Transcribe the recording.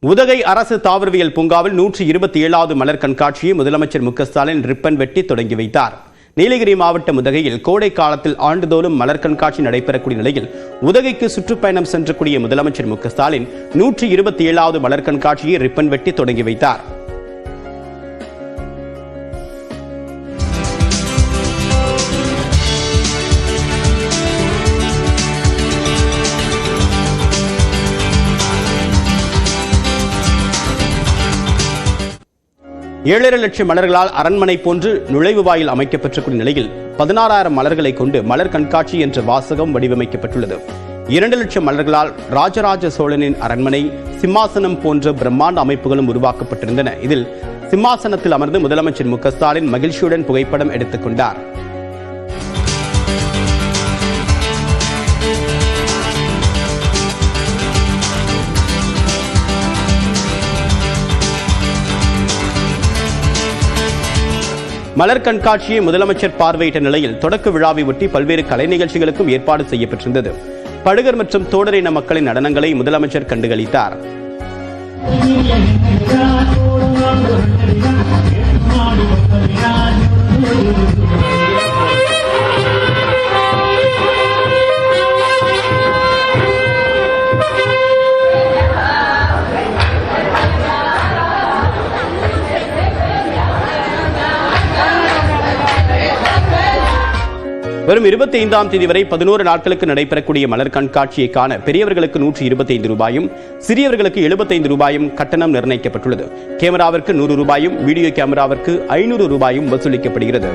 உதகை அரசு தாவரவியல் பூங்காவில் 127வது மலர் கண்காட்சியை முதலமைச்சர் மு.க.ஸ்டாலின் ரிப்பன் வெட்டி தொடங்கி வைத்தார். நீலகிரி மாவட்டம் உதகையில் கோடை காலத்தில் ஆண்டுதோறும் மலர் கண்காட்சி நடைபெறக்கூடிய நிலையில் உதகைக்கு சுற்றுப்பயணம் சென்றக்கூடிய முதலமைச்சர் மு.க.ஸ்டாலின் 127வது மலர் கண்காட்சியை ரிப்பன் வெட்டி தொடங்கி வைத்தார். ஏழரை லட்சம் மலர்களால் அரண்மனை போன்று நுழைவு வாயில் அமைக்கப்பட்டிருக்கும் நிலையில் 16,000 மலர்களை கொண்டு மலர் கண்காட்சி என்ற வாசகம் வடிவமைக்கப்பட்டுள்ளது. 2 லட்சம் மலர்களால் ராஜராஜ சோழனின் அரண்மனை, சிம்மாசனம் போன்ற பிரம்மாண்ட அமைப்புகளும் உருவாக்கப்பட்டிருந்தன. இதில் சிம்மாசனத்தில் அமர்ந்து முதலமைச்சர் மு.க.ஸ்டாலின் மகிழ்ச்சியுடன் புகைப்படம் எடுத்துக் கொண்டார். மலர் கண்காட்சியை முதலமைச்சர் பார்வையிட்ட நிலையில் தொடக்க விழாவை ஒட்டி பல்வேறு கலை நிகழ்ச்சிகளுக்கும் ஏற்பாடு செய்யப்பட்டிருந்தது. படுகர் மற்றும் தோடர் இன மக்களின் நடனங்களை முதலமைச்சர் கண்டுகளித்தார். வரும் 25ஆம் தேதி வரை 11 நாட்களுக்கு நடைபெறக்கூடிய மலர் கண்காட்சியை காண பெரியவர்களுக்கு 125 ரூபாயும், சிறியவர்களுக்கு 75 ரூபாயும் கட்டணம் நிர்ணயிக்கப்பட்டுள்ளது. கேமராவிற்கு 100 ரூபாயும், வீடியோ கேமராவிற்கு 500 ரூபாயும் வசூலிக்கப்படுகிறது.